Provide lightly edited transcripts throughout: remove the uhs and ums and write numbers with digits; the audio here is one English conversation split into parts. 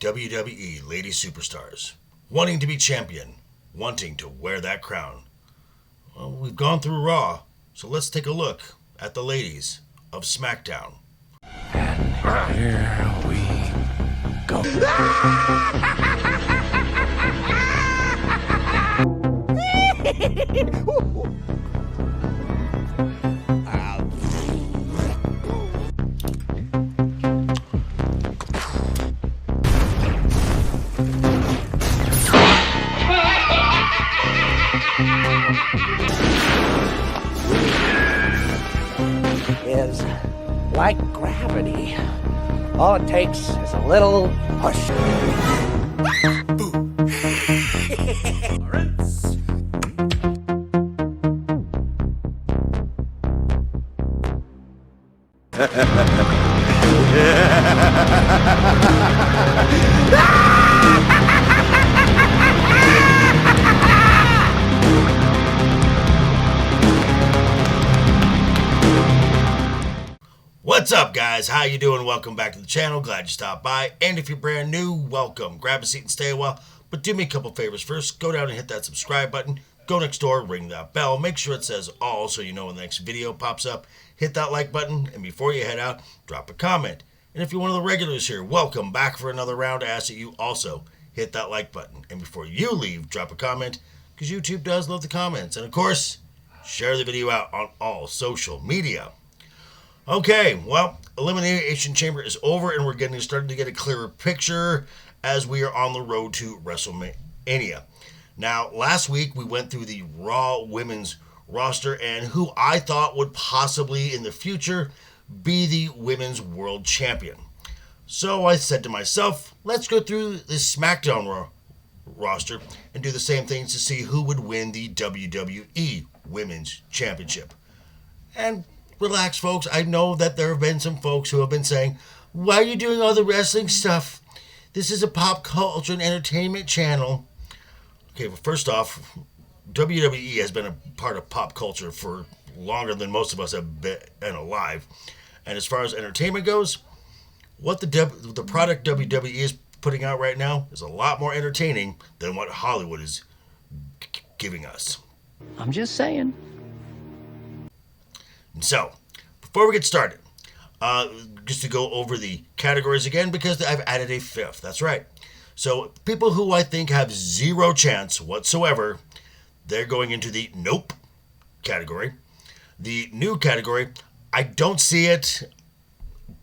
WWE lady superstars, wanting to be champion, wanting to wear that crown. Well, we've gone through Raw, so let's take a look at the ladies of Smackdown. And here we go. Is like gravity. All it takes is a little push. What's up, guys? How you doing? Welcome back to the channel. Glad you stopped by. And if you're brand new, welcome. Grab a seat and stay a while. But do me a couple favors first. Go down and hit that subscribe button. Go next door, ring that bell. Make sure it says all so you know when the next video pops up. Hit that like button. And before you head out, drop a comment. And if you're one of the regulars here, welcome back for another round. I ask that you also hit that like button. And before you leave, drop a comment, because YouTube does love the comments. And of course, share the video out on all social media. Okay, well, Elimination Chamber is over, and we're starting to get a clearer picture as we are on the road to Wrestlemania. Now, last week we went through the Raw women's roster and who I thought would possibly in the future be the women's world champion. So I said to myself, let's go through this Smackdown roster and do the same things to see who would win the WWE Women's Championship. And relax, folks. I know that there have been some folks who have been saying, why are you doing all the wrestling stuff? This is a pop culture and entertainment channel. Okay, well, first off, WWE has been a part of pop culture for longer than most of us have been alive. And as far as entertainment goes, what the product WWE is putting out right now is a lot more entertaining than what Hollywood is giving us. I'm just saying. So, before we get started, just to go over the categories again, because I've added a fifth. That's right. So, people who I think have zero chance whatsoever, they're going into the nope category. The new category, I don't see it,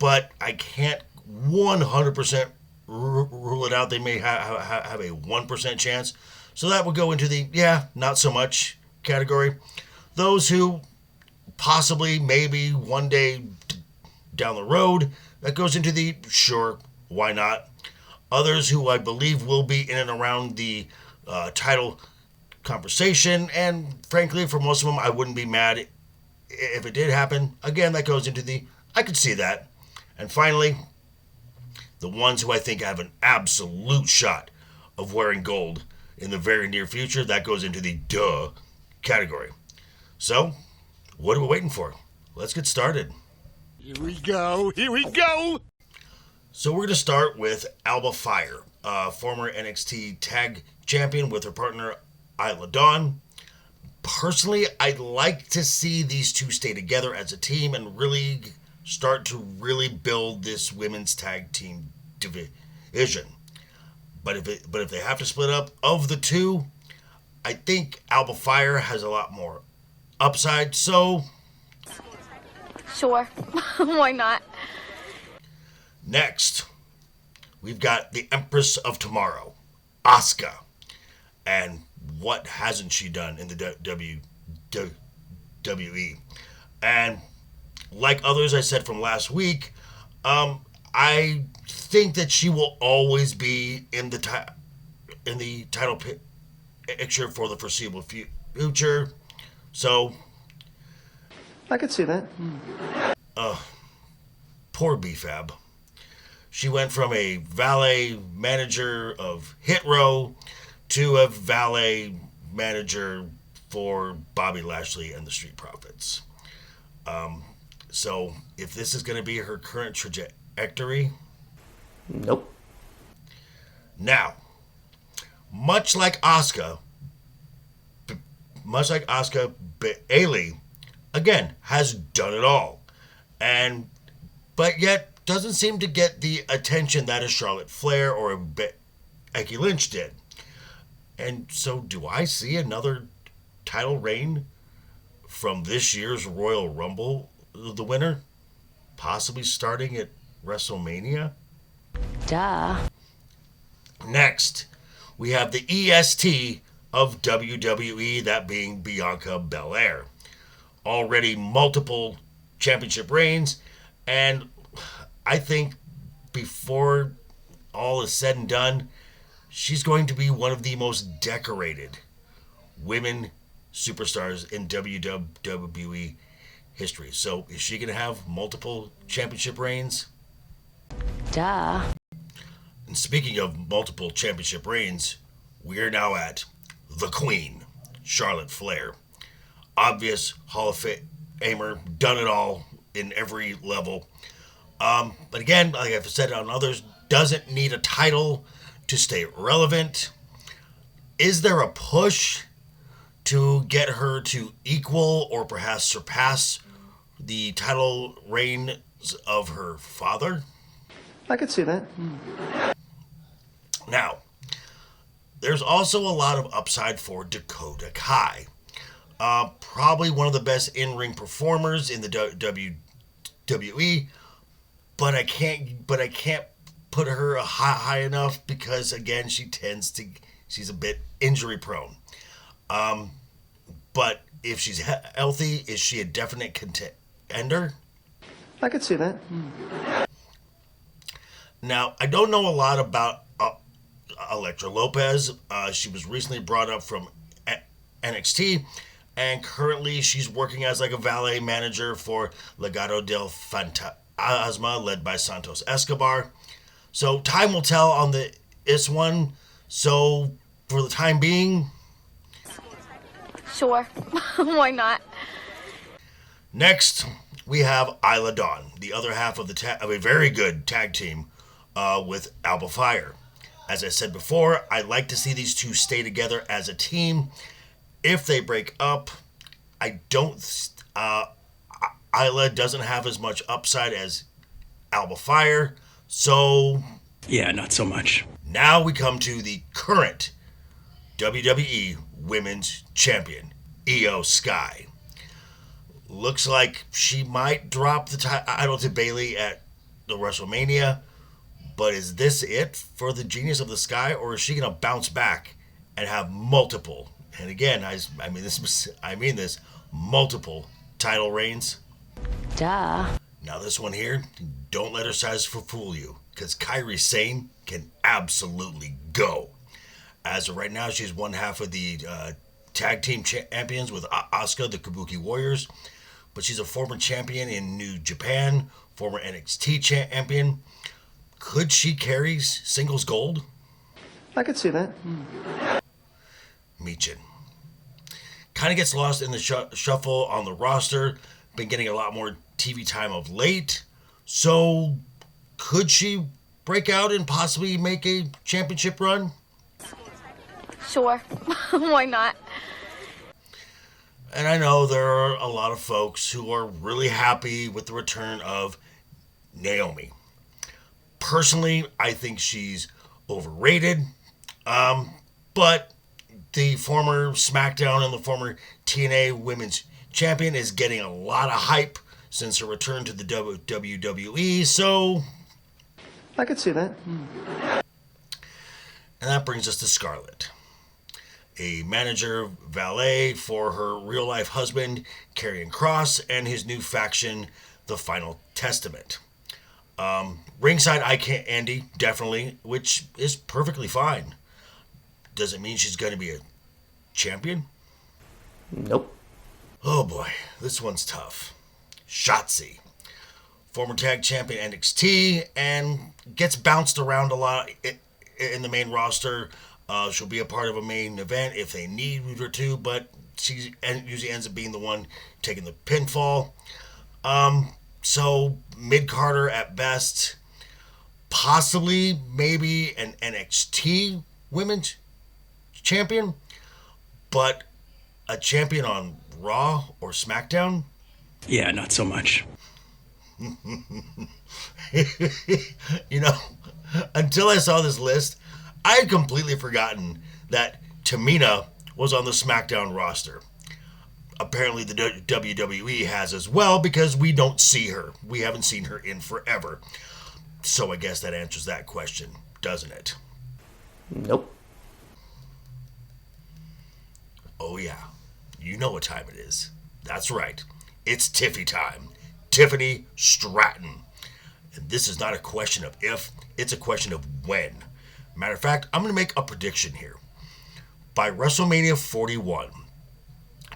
but I can't 100% rule it out. They may have a 1% chance. So that would go into the, yeah, not so much category. Those who possibly, maybe one day down the road, that goes into the sure, why not. Others who I believe will be in and around the title conversation, and frankly, for most of them, I wouldn't be mad if it did happen. Again, that goes into the, I could see that. And finally, the ones who I think have an absolute shot of wearing gold in the very near future, that goes into the duh category. So, what are we waiting for? Let's get started. Here we go. Here we go. So we're going to start with Alba Fire, former NXT Tag Champion with her partner Isla Dawn. Personally, I'd like to see these two stay together as a team and really start to really build this women's tag team division. But if they have to split up of the two, I think Alba Fire has a lot more upside, so sure. Why not? Next, we've got the Empress of Tomorrow, Asuka. And what hasn't she done in the WWE? And like others I said from last week, I think that she will always be in the title picture for the foreseeable future. So, I could see that. Poor B-Fab. She went from a valet manager of Hit Row to a valet manager for Bobby Lashley and the Street Profits. So if this is going to be her current trajectory, Nope. Now, much like Asuka, Bayley, again, has done it all. But yet doesn't seem to get the attention that a Charlotte Flair or a Becky Lynch did. And so do I see another title reign from this year's Royal Rumble, the winner? Possibly starting at WrestleMania? Duh. Next, we have the EST of WWE, that being Bianca Belair. Already multiple championship reigns, and I think before all is said and done, she's going to be one of the most decorated women superstars in WWE history. So is she going to have multiple championship reigns? Duh. And speaking of multiple championship reigns, we are now at the Queen, Charlotte Flair. Obvious Hall of Famer, done it all in every level. But again, like I've said on others, doesn't need a title to stay relevant. Is there a push to get her to equal or perhaps surpass the title reigns of her father? I could see that. Now, there's also a lot of upside for Dakota Kai. Probably one of the best in-ring performers in the WWE, but I can't put her high enough because again she's a bit injury prone. But if she's healthy, is she a definite contender? I could see that. Now, I don't know a lot about Elektra Lopez. She was recently brought up from NXT, and currently she's working as like a valet manager for Legado del Fantasma, led by Santos Escobar. So time will tell on this one. So for the time being, Sure. Why not? next we have Isla Dawn, the other half of of a very good tag team with Alba Fire. As I said before, I like to see these two stay together as a team. If they break up, I don't. Isla doesn't have as much upside as Alba Fire, so Yeah, not so much. now we come to the current WWE Women's Champion, Io Sky. Looks like she might drop the title to Bayley at the WrestleMania, but is this it for the Genius of the Sky, or is she going to bounce back and have multiple? And again, I mean this multiple title reigns. Duh. Now this one here, don't let her size fool you, because Kairi Sane can absolutely go. As of right now, she's one half of the tag team champions with Asuka, the Kabuki Warriors, but she's a former champion in New Japan, former NXT champion. Could she carry singles gold? I could see that. Michin kind of gets lost in the shuffle on the roster. Been getting a lot more TV time of late. So could she break out and possibly make a championship run? Sure. Why not? And I know there are a lot of folks who are really happy with the return of Naomi. Personally, I think she's overrated. But the former Smackdown and the former TNA Women's Champion is getting a lot of hype since her return to the WWE. So I could see that. And that brings us to Scarlett, a manager valet for her real-life husband, Karrion Kross, and his new faction, the Final Testament. Ringside eye candy, definitely, which is perfectly fine. Does it mean she's going to be a champion? Nope. Oh boy, this one's tough. Shotzi, former tag champion NXT, and gets bounced around a lot in the main roster. She'll be a part of a main event if they need her to, but she usually ends up being the one taking the pinfall. So mid-carder at best. possibly maybe an NXT women's champion, but a champion on Raw or Smackdown? Yeah, not so much. You know, until I saw this list, I had completely forgotten that Tamina was on the SmackDown roster. Apparently the WWE has as well, because we don't see her. We haven't seen her in forever. So I guess that answers that question, doesn't it? Nope. Oh yeah, you know what time it is. That's right. It's Tiffy time. Tiffany Stratton. And this is not a question of if, it's a question of when. Matter of fact, I'm going to make a prediction here. By WrestleMania 41,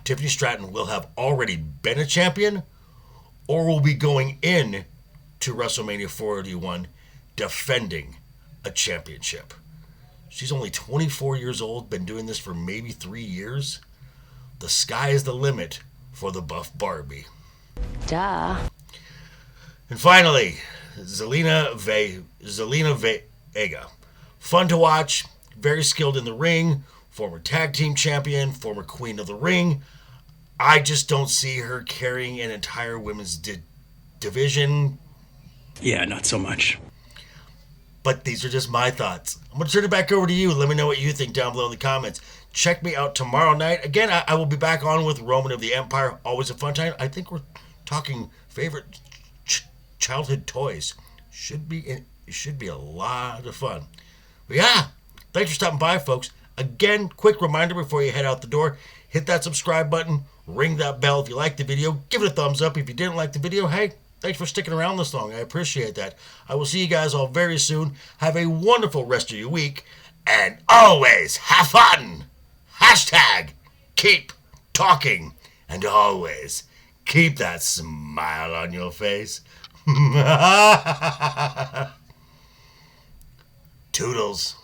Tiffany Stratton will have already been a champion, or will be going in to WrestleMania 41 defending a championship. She's only 24 years old, been doing this for maybe 3 years. The sky is the limit for the buff Barbie. Duh. And finally, Zelina Vega. Fun to watch, very skilled in the ring, former tag team champion, former queen of the ring. I just don't see her carrying an entire women's division. Yeah, not so much. But these are just my thoughts. I'm going to turn it back over to you. Let me know what you think down below in the comments. Check me out tomorrow night. Again, I will be back on with Roman of the Empire. Always a fun time. I think we're talking favorite childhood toys. Should be a lot of fun. But yeah, thanks for stopping by, folks. Again, quick reminder before you head out the door. Hit that subscribe button. Ring that bell if you liked the video. Give it a thumbs up. If you didn't like the video, hey, thanks for sticking around this long. I appreciate that. I will see you guys all very soon. Have a wonderful rest of your week. And always have fun. Hashtag keep talking. And always keep that smile on your face. Toodles.